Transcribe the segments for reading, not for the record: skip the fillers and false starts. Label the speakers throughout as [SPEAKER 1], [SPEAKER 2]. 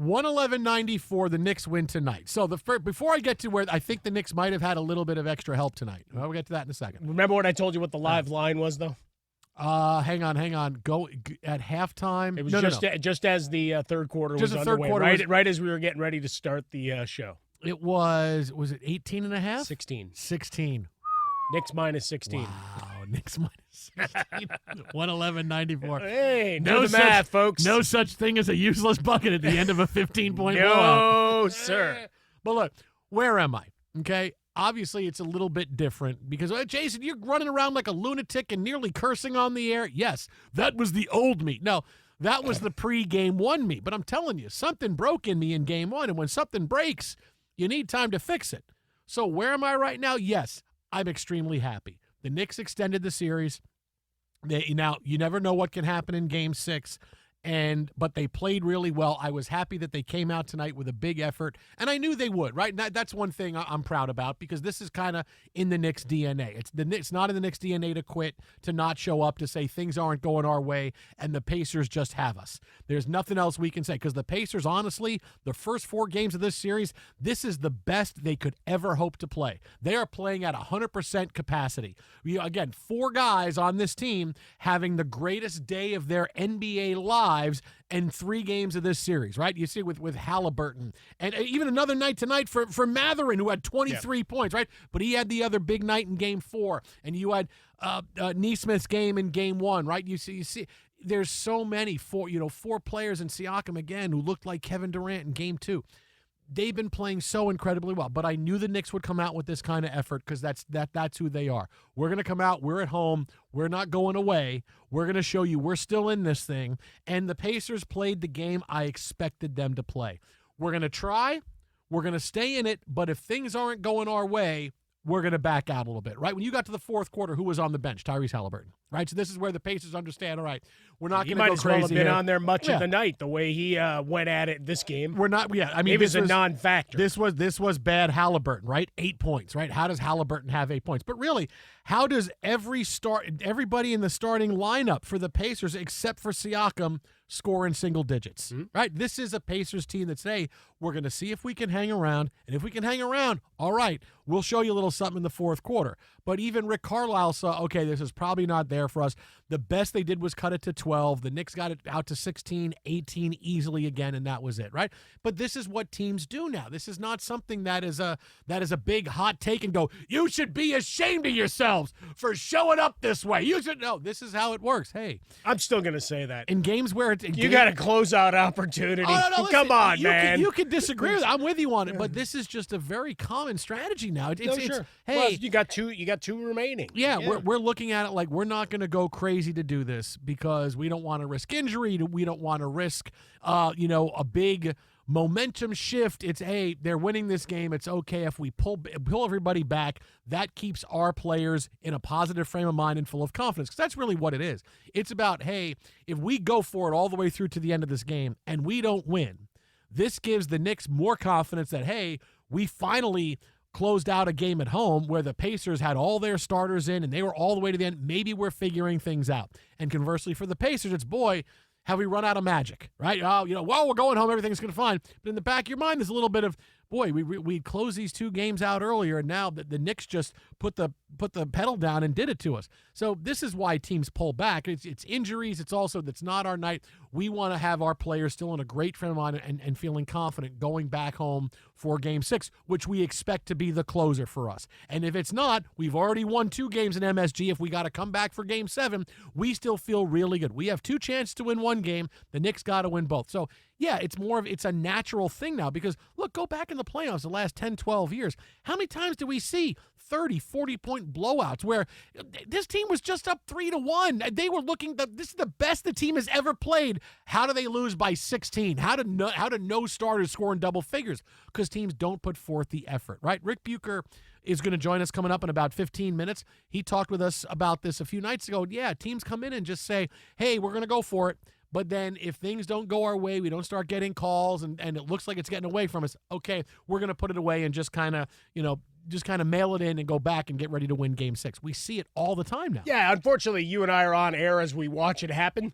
[SPEAKER 1] 111-94, the Knicks win tonight. So before I get to where I think the Knicks might have had a little bit of extra help tonight. We'll get to that in a second.
[SPEAKER 2] Remember what I told you what the live line was, though?
[SPEAKER 1] Hang on. Go at halftime.
[SPEAKER 2] It was just as the third quarter was underway, right as we were getting ready to start the show.
[SPEAKER 1] It was it 18 and a half?
[SPEAKER 2] 16.
[SPEAKER 1] 16.
[SPEAKER 2] Knicks minus 16.
[SPEAKER 1] Wow, Knicks minus 16. 111-94.
[SPEAKER 2] Hey, do the math, folks.
[SPEAKER 1] No such thing as a useless bucket at the end of a 15-point blowout.
[SPEAKER 2] No, sir.
[SPEAKER 1] But look, where am I? Okay, obviously it's a little bit different because, Jason, you're running around like a lunatic and nearly cursing on the air. Yes, that was the old me. No, that was the pre-game one me. But I'm telling you, something broke in me in game one, and when something breaks, you need time to fix it. So where am I right now? Yes, I'm extremely happy. The Knicks extended the series. Now, you never know what can happen in Game 6, but they played really well. I was happy that they came out tonight with a big effort, and I knew they would, right? That's one thing I'm proud about because this is kind of in the Knicks' DNA. It's not in the Knicks' DNA to quit, to not show up, to say things aren't going our way, and the Pacers just have us. There's nothing else we can say because the Pacers, honestly, the first 4 games of this series, this is the best they could ever hope to play. They are playing at 100% capacity. Again, 4 guys on this team having the greatest day of their NBA lives and 3 games of this series, right? You see with Halliburton and even another night tonight for Matherin, who had 23 points, right? But he had the other big night in Game 4, and you had Nesmith's game in Game 1, right? You see. There's so many 4 players in Siakam again who looked like Kevin Durant in Game 2. They've been playing so incredibly well, but I knew the Knicks would come out with this kind of effort because that's who they are. We're going to come out. We're at home. We're not going away. We're going to show you we're still in this thing. And the Pacers played the game I expected them to play. We're going to try. We're going to stay in it, but if things aren't going our way, we're going to back out a little bit, right? When you got to the fourth quarter, who was on the bench? Tyrese Halliburton, right? So this is where the Pacers understand, all right, we're not going to go crazy.
[SPEAKER 2] He might as well have been
[SPEAKER 1] here
[SPEAKER 2] on there much of the night, the way he went at it this game.
[SPEAKER 1] We're not, I mean,
[SPEAKER 2] it was a non-factor.
[SPEAKER 1] This was bad Halliburton, right? 8 points, right? How does Halliburton have 8 points? But really, how does everybody in the starting lineup for the Pacers, except for Siakam, score in single digits, right? This is a Pacers team that's, hey, we're going to see if we can hang around. And if we can hang around, all right, we'll show you a little something in the fourth quarter. But even Rick Carlisle saw, okay, this is probably not there for us. The best they did was cut it to 12. The Knicks got it out to 16, 18 easily again, and that was it, right? But this is what teams do now. This is not something that is a big hot take and go, you should be ashamed of yourselves for showing up this way. You should know. This is how it works. Hey.
[SPEAKER 2] I'm still going to say that.
[SPEAKER 1] In games where
[SPEAKER 2] you got a closeout opportunity.
[SPEAKER 1] Oh, no,
[SPEAKER 2] come on, man.
[SPEAKER 1] You can disagree with it. I'm with you on it, but this is just a very common strategy now.
[SPEAKER 2] Sure.
[SPEAKER 1] Hey,
[SPEAKER 2] well, you got two remaining.
[SPEAKER 1] Yeah. We're looking at it like we're not going to go crazy to do this because we don't want to risk injury. We don't want to risk, a big momentum shift. It's, hey, they're winning this game. It's okay if we pull everybody back. That keeps our players in a positive frame of mind and full of confidence, because that's really what it is. It's about, hey, if we go for it all the way through to the end of this game and we don't win, this gives the Knicks more confidence that, hey, we finally closed out a game at home where the Pacers had all their starters in and they were all the way to the end. Maybe we're figuring things out. And conversely for the Pacers, it's, boy, have we run out of magic, right? Oh, we're going home, everything's going to be fine. But in the back of your mind, there's a little bit of, boy, we closed these 2 games out earlier, and now the Knicks just put the pedal down and did it to us. So this is why teams pull back. It's injuries. It's also that's not our night. We want to have our players still in a great frame of mind and feeling confident going back home for Game 6, which we expect to be the closer for us. And if it's not, we've already won 2 games in MSG. If we got to come back for Game 7, we still feel really good. We have 2 chances to win 1 game. The Knicks got to win both. So, yeah, it's a natural thing now because, look, go back in the playoffs the last 10, 12 years. How many times do we see 30, 40-point blowouts where this team was just up 3-1? They were this is the best the team has ever played. How do they lose by 16? How do no starters score in double figures? Because teams don't put forth the effort, right? Rick Bucher is going to join us coming up in about 15 minutes. He talked with us about this a few nights ago. Yeah, teams come in and just say, hey, we're going to go for it. But then if things don't go our way, we don't start getting calls and it looks like it's getting away from us, okay, we're going to put it away and just kind of, just kind of mail it in and go back and get ready to win Game 6. We see it all the time now.
[SPEAKER 2] Yeah, unfortunately, you and I are on air as we watch it happen,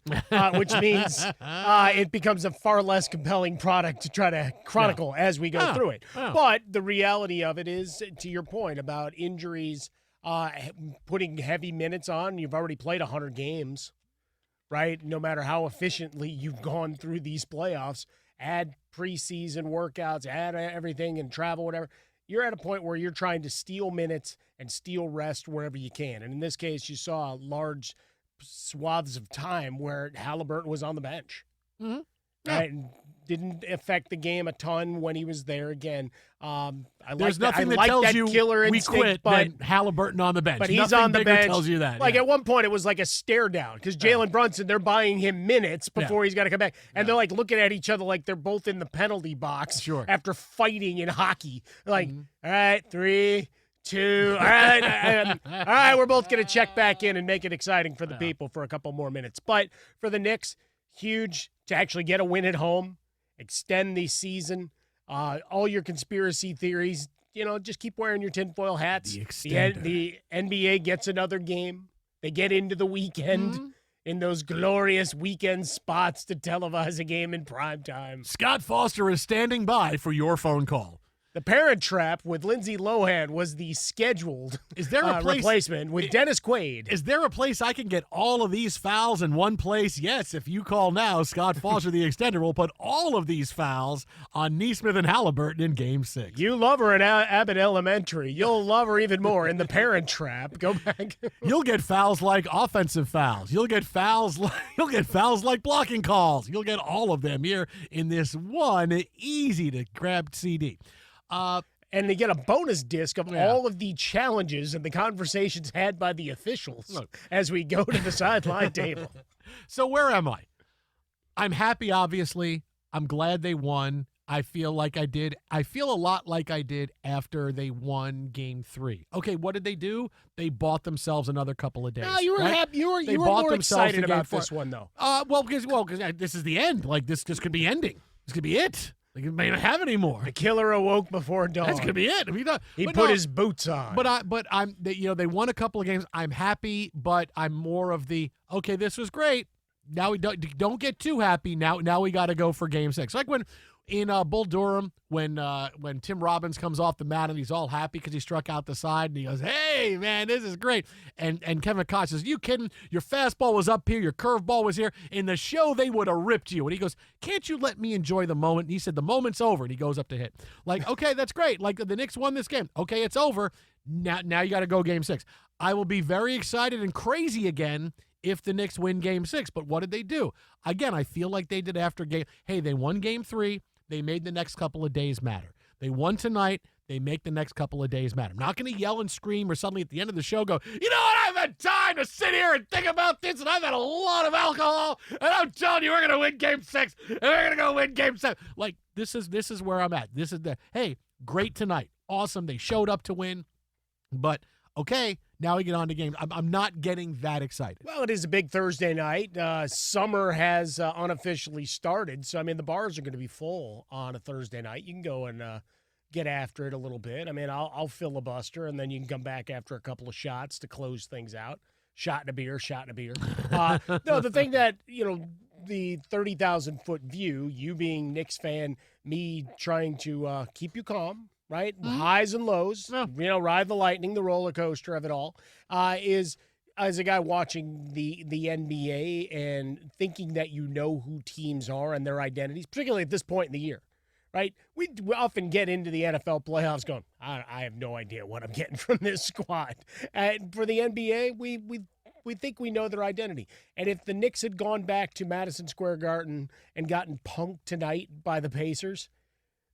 [SPEAKER 2] which means it becomes a far less compelling product to try to chronicle as we go through it. But the reality of it is, to your point about injuries, putting heavy minutes on, you've already played 100 games, right? No matter how efficiently you've gone through these playoffs, add preseason workouts, add everything and travel, whatever. You're at a point where you're trying to steal minutes and steal rest wherever you can. And in this case, you saw large swaths of time where Halliburton was on the bench.
[SPEAKER 1] Mm-hmm.
[SPEAKER 2] Right? And didn't affect the game a ton when he was there again.
[SPEAKER 1] There's nothing that tells you
[SPEAKER 2] killer
[SPEAKER 1] we
[SPEAKER 2] instinct,
[SPEAKER 1] quit
[SPEAKER 2] but
[SPEAKER 1] than Halliburton on the bench.
[SPEAKER 2] But he's
[SPEAKER 1] nothing
[SPEAKER 2] on the
[SPEAKER 1] bigger
[SPEAKER 2] bench.
[SPEAKER 1] tells you that.
[SPEAKER 2] Like at one point, it was like a stare down because Jalen Brunson, they're buying him minutes before he's got to come back. And they're like looking at each other like they're both in the penalty box after fighting in hockey. Like, all right, 3, 2, all right, we're both going to check back in and make it exciting for the people for a couple more minutes. But for the Knicks, huge to actually get a win at home, extend the season. All your conspiracy theories, just keep wearing your tinfoil hats. The NBA gets another game. They get into the weekend in those glorious weekend spots to televise a game in prime time.
[SPEAKER 1] Scott Foster is standing by for your phone call.
[SPEAKER 2] The Parent Trap with Lindsay Lohan was the scheduled replacement with Dennis Quaid.
[SPEAKER 1] Is there a place I can get all of these fouls in one place? Yes, if you call now, Scott Foster, the extender, will put all of these fouls on Neesmith and Halliburton in Game 6.
[SPEAKER 2] You love her in Abbott Elementary. You'll love her even more in The Parent Trap. Go back.
[SPEAKER 1] You'll get fouls like offensive fouls. You'll get fouls like blocking calls. You'll get all of them here in this one easy-to-grab CD.
[SPEAKER 2] And they get a bonus disc of all of the challenges and the conversations had by the officials as we go to the sideline table.
[SPEAKER 1] So where am I? I'm happy, obviously. I'm glad they won. I feel like I did. I feel a lot like I did after they won Game 3. Okay, what did they do? They bought themselves another couple of days.
[SPEAKER 2] No, you were happy. You were more excited about this one, though.
[SPEAKER 1] Because this is the end. Like this could be ending. This could be it. Like it may not have any more.
[SPEAKER 2] The killer awoke before dawn.
[SPEAKER 1] That's gonna be it.
[SPEAKER 2] He put his boots on.
[SPEAKER 1] They won a couple of games. I'm happy, but I'm more of the okay. This was great. Now we don't get too happy. Now we got to go for Game 6. Like when in Bull Durham, when Tim Robbins comes off the mat and he's all happy because he struck out the side and he goes, "Hey man, this is great." And Kevin Koch says, "You kidding? Your fastball was up here, your curveball was here. In the show, they would have ripped you." And he goes, "Can't you let me enjoy the moment?" And he said, "The moment's over." And he goes up to hit. Like, okay, that's great. Like the Knicks won this game. Okay, it's over. Now you got to go Game 6. I will be very excited and crazy again if the Knicks win Game 6. But what did they do? Again, I feel like they did after game. Hey, they won Game 3. They made the next couple of days matter. They won tonight. They make the next couple of days matter. I'm not going to yell and scream or suddenly at the end of the show go, "You know what? I've had time to sit here and think about this, and I've had a lot of alcohol, and I'm telling you, we're going to win Game 6, and we're going to go win Game 7. Like, this is where I'm at. This is hey, great tonight. Awesome. They showed up to win. But, okay, now we get on to games. I'm not getting that excited.
[SPEAKER 2] Well, it is a big Thursday night. Summer has unofficially started. So, I mean, the bars are going to be full on a Thursday night. You can go and get after it a little bit. I mean, I'll filibuster, and then you can come back after a couple of shots to close things out. Shot in a beer. No, the thing that, the 30,000-foot view, you being Knicks fan, me trying to keep you calm, right? Mm-hmm. Highs and lows, ride the lightning, the roller coaster of it all, is as a guy watching the NBA and thinking that you know who teams are and their identities, particularly at this point in the year, right? We often get into the NFL playoffs going, I have no idea what I'm getting from this squad. And for the NBA, we think we know their identity. And if the Knicks had gone back to Madison Square Garden and gotten punked tonight by the Pacers,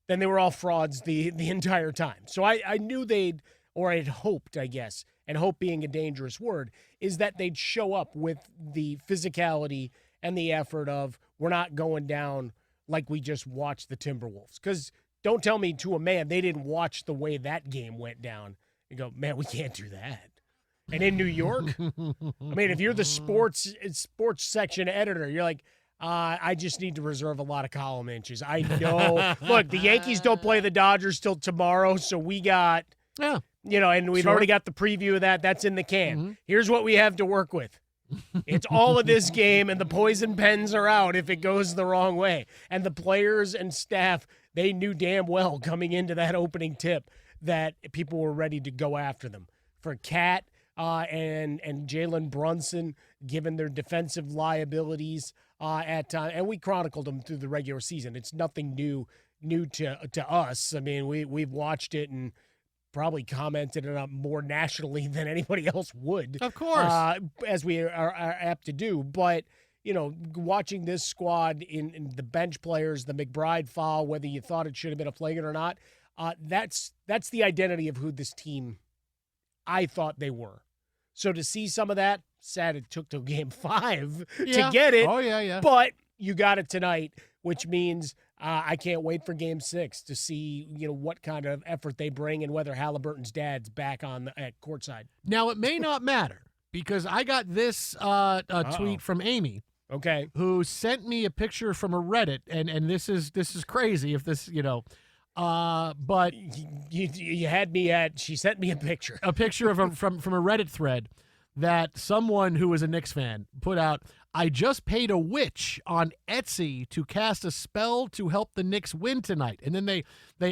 [SPEAKER 2] then they were all frauds the entire time. So I knew I had hoped, I guess, and hope being a dangerous word, is that they'd show up with the physicality and the effort of, we're not going down like we just watched the Timberwolves. Because don't tell me to a man they didn't watch the way that game went down and go, man, we can't do that. And in New York, I mean, if you're the sports section editor, you're like, I just need to reserve a lot of column inches. I know. Look, the Yankees don't play the Dodgers till tomorrow, so we got And we've
[SPEAKER 1] Sure.
[SPEAKER 2] already got the preview of that. That's in the can.
[SPEAKER 1] Mhm.
[SPEAKER 2] Here's what we have to work with. It's all of this game, and the poison pens are out if it goes the wrong way. And the players and staff, they knew damn well coming into that opening tip that people were ready to go after them. For Cat and Jalen Brunson, given their defensive liabilities at time, and we chronicled them through the regular season. It's nothing new to us. I mean, we've watched it and probably commented on it more nationally than anybody else would.
[SPEAKER 1] Of course.
[SPEAKER 2] As we are apt to do. But, watching this squad in the bench players, the McBride foul, whether you thought it should have been a flagrant or not, that's the identity of who this team I thought they were. So to see some of that, sad it took to game 5 to get it.
[SPEAKER 1] Oh, yeah.
[SPEAKER 2] But you got it tonight, which means I can't wait for game 6 to see, what kind of effort they bring and whether Halliburton's dad's back at courtside.
[SPEAKER 1] Now, it may not matter because I got this tweet from Amy.
[SPEAKER 2] Okay.
[SPEAKER 1] Who sent me a picture from a Reddit, and this is crazy if this, but
[SPEAKER 2] you had me at, she sent me a picture.
[SPEAKER 1] A picture of from a Reddit thread that someone who is a Knicks fan put out. I just paid a witch on Etsy to cast a spell to help the Knicks win tonight. And then they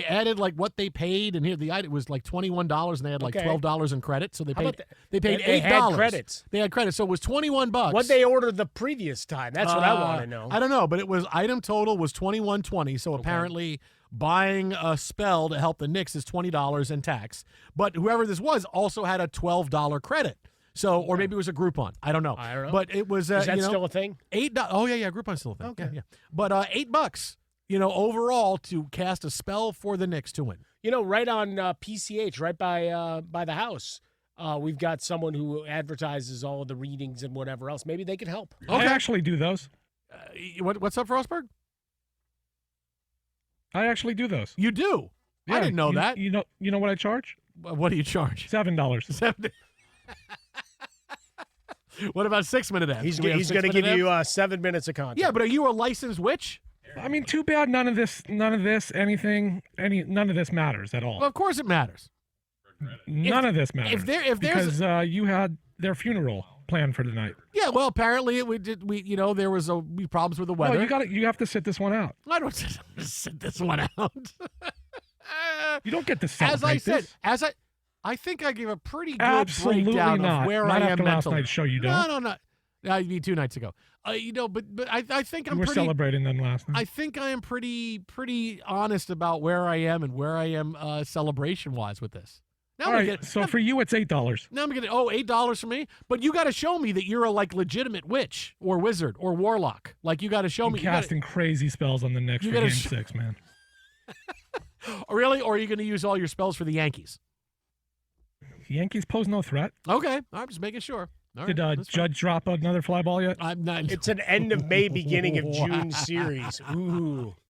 [SPEAKER 1] added like what they paid, and here the item was like $21, and they had like $12 in credit. So they paid $8.
[SPEAKER 2] They had credits.
[SPEAKER 1] They had credits, so it was $21.
[SPEAKER 2] What they ordered the previous time? That's what I want to know.
[SPEAKER 1] I don't know, but it was item total was $21.20. So apparently buying a spell to help the Knicks is $20 in tax. But whoever this was also had a $12 credit. So, or maybe it was a Groupon. I don't know. But it was.
[SPEAKER 2] Is that still a thing?
[SPEAKER 1] $8. Oh yeah. Groupon's still a thing.
[SPEAKER 2] Okay.
[SPEAKER 1] Yeah. But $8. Overall to cast a spell for the Knicks to win.
[SPEAKER 2] Right on PCH, right by the house. We've got someone who advertises all of the readings and whatever else. Maybe they can help.
[SPEAKER 3] I actually do those.
[SPEAKER 1] What's up, Frostberg?
[SPEAKER 3] I actually do those.
[SPEAKER 1] You do?
[SPEAKER 3] Yeah,
[SPEAKER 1] I didn't know that.
[SPEAKER 3] You know what I charge?
[SPEAKER 1] What do you charge?
[SPEAKER 3] $7.
[SPEAKER 1] $7. What about 6-minute ads?
[SPEAKER 2] He's going to give you 7 minutes of content.
[SPEAKER 1] Yeah, but are you a licensed witch?
[SPEAKER 3] I mean, too bad none of this matters at all.
[SPEAKER 1] Well, of course it matters.
[SPEAKER 3] None of this matters.
[SPEAKER 1] If there's
[SPEAKER 3] because you had their funeral planned for tonight.
[SPEAKER 1] Yeah, well, apparently there was problems with the weather.
[SPEAKER 3] No, you have to sit this one out.
[SPEAKER 1] I don't sit this one out.
[SPEAKER 3] You don't get to celebrate this.
[SPEAKER 1] I think I gave a pretty good
[SPEAKER 3] Absolutely
[SPEAKER 1] breakdown
[SPEAKER 3] not.
[SPEAKER 1] of where
[SPEAKER 3] Not
[SPEAKER 1] I am
[SPEAKER 3] after
[SPEAKER 1] mentally.
[SPEAKER 3] last night's show, you don't.
[SPEAKER 1] No. I mean 2 nights ago. But I think I'm
[SPEAKER 3] We're
[SPEAKER 1] pretty.
[SPEAKER 3] celebrating them last night.
[SPEAKER 1] I think I am pretty honest about where I am and where I am celebration wise with this. Now
[SPEAKER 3] all right, so for you, it's $8.
[SPEAKER 1] Now I'm gonna $8 for me, but you got to show me that you're a legitimate witch or wizard or warlock. Like you got to show me
[SPEAKER 3] casting crazy spells on the Knicks for Game 6, man.
[SPEAKER 1] Really, or are you going to use all your spells for the Yankees?
[SPEAKER 3] The Yankees pose no threat.
[SPEAKER 1] Okay, I'm just making sure. All
[SPEAKER 3] Did
[SPEAKER 1] right,
[SPEAKER 3] Judge drop another fly ball yet?
[SPEAKER 1] I'm not.
[SPEAKER 2] It's an end of May, beginning of June series. Ooh.